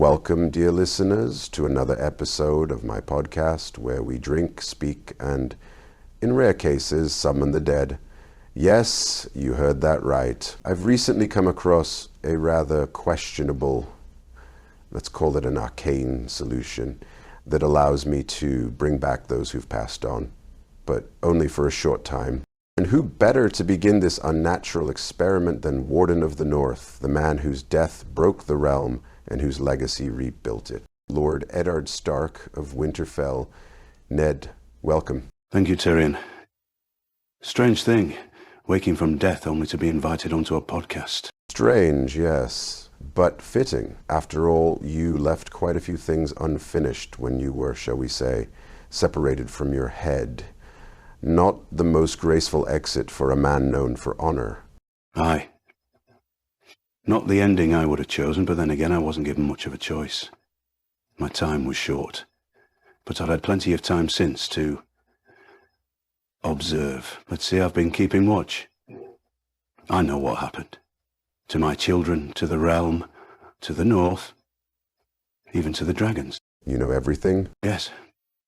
Welcome, dear listeners, to another episode of my podcast where we drink, speak, and, in rare cases, summon the dead. Yes, you heard that right. I've recently come across a rather questionable, let's call it an arcane solution, that allows me to bring back those who've passed on, but only for a short time. And who better to begin this unnatural experiment than Warden of the North, the man whose death broke the realm and whose legacy rebuilt it. Lord Eddard Stark of Winterfell. Ned, welcome. Thank you, Tyrion. Strange thing, waking from death only to be invited onto a podcast. Strange, yes, but fitting. After all, you left quite a few things unfinished when you were, shall we say, separated from your head. Not the most graceful exit for a man known for honor. Aye. Not the ending I would have chosen, but then again I wasn't given much of a choice. My time was short, but I've had plenty of time since to observe. Let's see, I've been keeping watch. I know what happened. To my children, to the realm, to the north, even to the dragons. You know everything? Yes,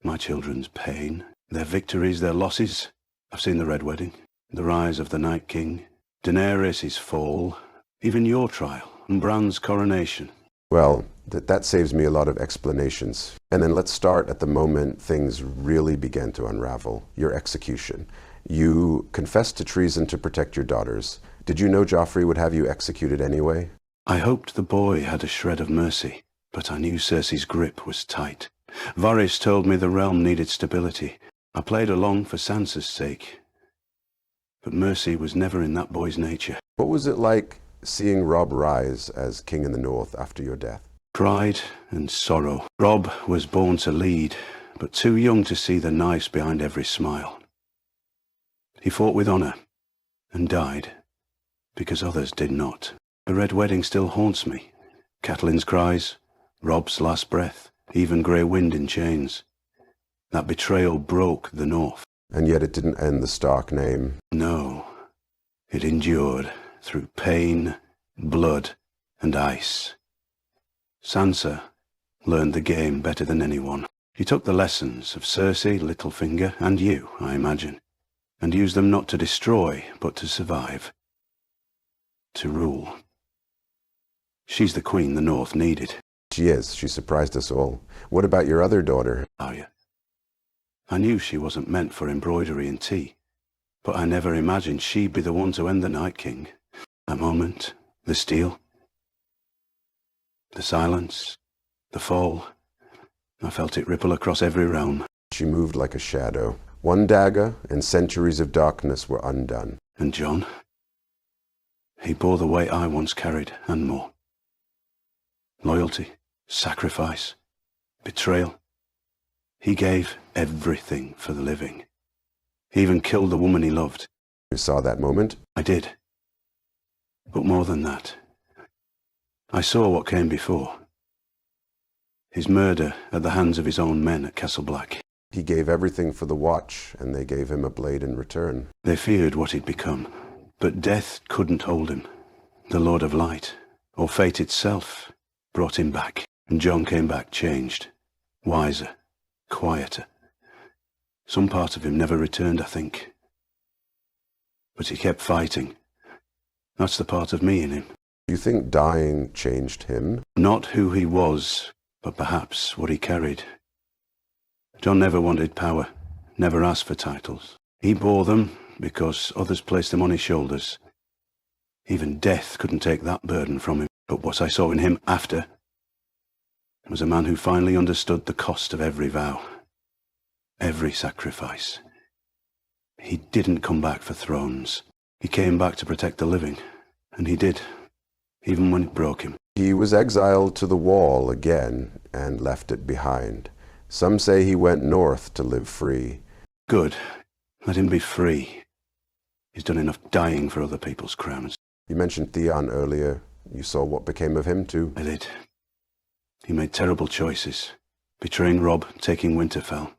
my children's pain, their victories, their losses. I've seen the Red Wedding, the rise of the Night King, Daenerys' fall, even your trial, and Bran's coronation. Well, that saves me a lot of explanations. And then let's start at the moment things really began to unravel, your execution. You confessed to treason to protect your daughters. Did you know Joffrey would have you executed anyway? I hoped the boy had a shred of mercy, but I knew Cersei's grip was tight. Varys told me the realm needed stability. I played along for Sansa's sake. But mercy was never in that boy's nature. What was it like seeing Robb rise as King in the North after your death? Pride and sorrow. Robb was born to lead, but too young to see the knives behind every smile. He fought with honor and died because others did not. The Red Wedding still haunts me. Catelyn's cries, Robb's last breath, even Grey Wind in chains. That betrayal broke the North. And yet it didn't end the Stark name. No, it endured through pain, blood, and ice. Sansa learned the game better than anyone. She took the lessons of Cersei, Littlefinger, and you, I imagine, and used them not to destroy, but to survive. To rule. She's the queen the North needed. She is. She surprised us all. What about your other daughter? Arya. I knew she wasn't meant for embroidery and tea, but I never imagined she'd be the one to end the Night King. That moment, the steel, the silence, the fall, I felt it ripple across every realm. She moved like a shadow. One dagger and centuries of darkness were undone. And Jon, he bore the weight I once carried, and more. Loyalty, sacrifice, betrayal. He gave everything for the living. He even killed the woman he loved. You saw that moment? I did. But more than that, I saw what came before. His murder at the hands of his own men at Castle Black. He gave everything for the Watch, and they gave him a blade in return. They feared what he'd become, but death couldn't hold him. The Lord of Light, or fate itself, brought him back. And Jon came back changed, wiser, quieter. Some part of him never returned, I think. But he kept fighting. That's the part of me in him. Do you think dying changed him? Not who he was, but perhaps what he carried. Jon never wanted power, never asked for titles. He bore them because others placed them on his shoulders. Even death couldn't take that burden from him. But what I saw in him after was a man who finally understood the cost of every vow, every sacrifice. He didn't come back for thrones. He came back to protect the living, and he did, even when it broke him. He was exiled to the Wall again and left it behind. Some say he went north to live free. Good. Let him be free. He's done enough dying for other people's crowns. You mentioned Theon earlier. You saw what became of him too? I did. He made terrible choices, betraying Robb, taking Winterfell.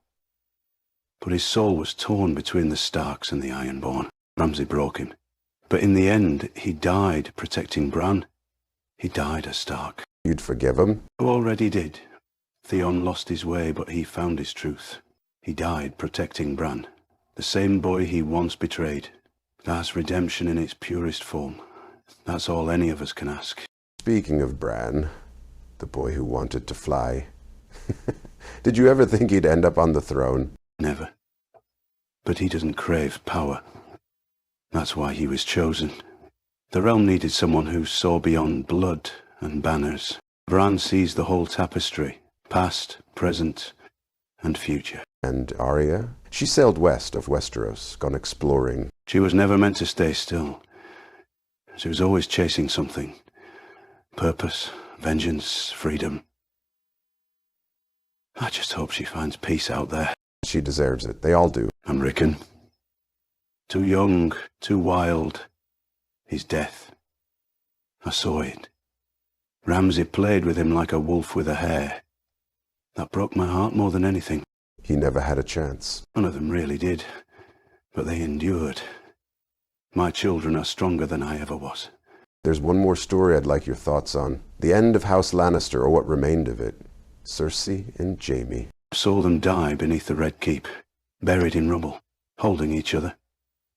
But his soul was torn between the Starks and the Ironborn. Ramsay broke him. But in the end, he died protecting Bran. He died a Stark. You'd forgive him? You already did. Theon lost his way, but he found his truth. He died protecting Bran, the same boy he once betrayed. That's redemption in its purest form. That's all any of us can ask. Speaking of Bran, the boy who wanted to fly, did you ever think he'd end up on the throne? Never. But he doesn't crave power. That's why he was chosen. The realm needed someone who saw beyond blood and banners. Bran sees the whole tapestry, past, present, and future. And Arya? She sailed west of Westeros, gone exploring. She was never meant to stay still. She was always chasing something. Purpose, vengeance, freedom. I just hope she finds peace out there. She deserves it. They all do. And Rickon. Too young, too wild. His death. I saw it. Ramsay played with him like a wolf with a hare. That broke my heart more than anything. He never had a chance. None of them really did. But they endured. My children are stronger than I ever was. There's one more story I'd like your thoughts on. The end of House Lannister, or what remained of it. Cersei and Jaime. I saw them die beneath the Red Keep, buried in rubble, holding each other.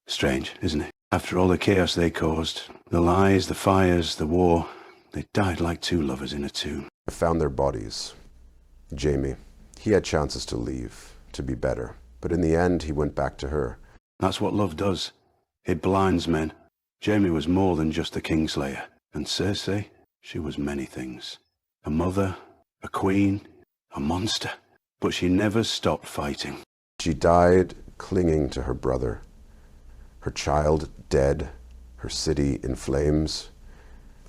Strange, isn't it? After all the chaos they caused, the lies, the fires, the war, they died like two lovers in a tomb. I found their bodies. Jaime, he had chances to leave, to be better. But in the end, he went back to her. That's what love does. It blinds men. Jaime was more than just a Kingslayer. And Cersei, she was many things. A mother, a queen, a monster. But she never stopped fighting. She died clinging to her brother. Her child dead, her city in flames.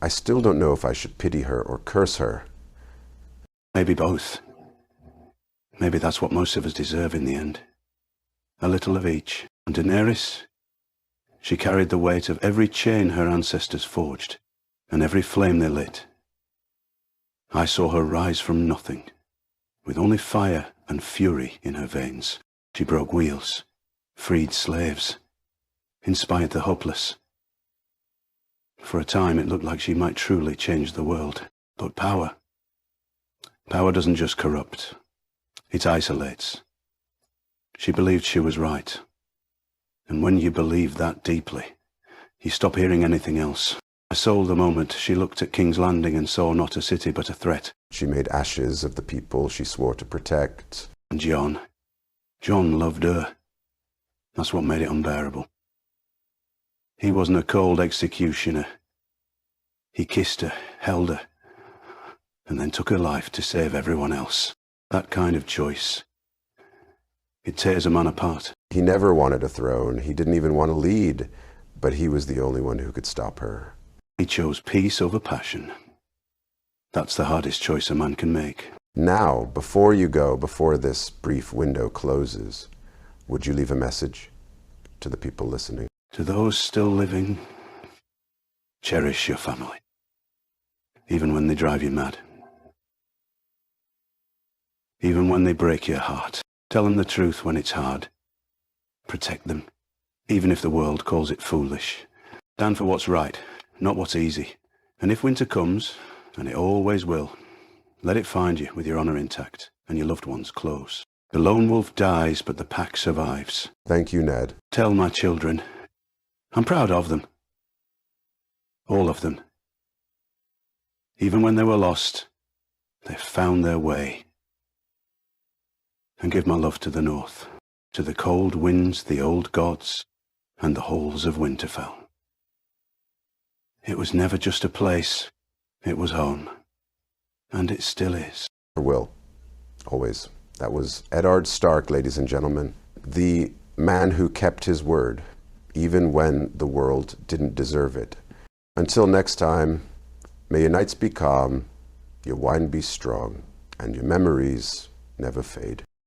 I still don't know if I should pity her or curse her. Maybe both. Maybe that's what most of us deserve in the end. A little of each. And Daenerys, she carried the weight of every chain her ancestors forged, and every flame they lit. I saw her rise from nothing, with only fire and fury in her veins. She broke wheels, freed slaves, inspired the hopeless. For a time it looked like she might truly change the world. But power doesn't just corrupt, it isolates. She believed she was right. And when you believe that deeply, you stop hearing anything else. I saw the moment she looked at King's Landing and saw not a city but a threat. She made ashes of the people she swore to protect. And Jon loved her. That's what made it unbearable. He wasn't a cold executioner. He kissed her, held her, and then took her life to save everyone else. That kind of choice, it tears a man apart. He never wanted a throne. He didn't even want to lead, but he was the only one who could stop her. He chose peace over passion. That's the hardest choice a man can make. Now, before you go, before this brief window closes, would you leave a message to the people listening? To those still living, cherish your family, even when they drive you mad. Even when they break your heart. Tell them the truth when it's hard. Protect them, even if the world calls it foolish. Stand for what's right, not what's easy. And if winter comes, and it always will, let it find you with your honor intact and your loved ones close. The lone wolf dies, but the pack survives. Thank you, Ned. Tell my children, I'm proud of them. All of them. Even when they were lost, they found their way. And give my love to the north, to the cold winds, the old gods, and the halls of Winterfell. It was never just a place, it was home. And it still is. Will. Always. That was Eddard Stark, ladies and gentlemen. The man who kept his word, even when the world didn't deserve it. Until next time, may your nights be calm, your wine be strong, and your memories never fade.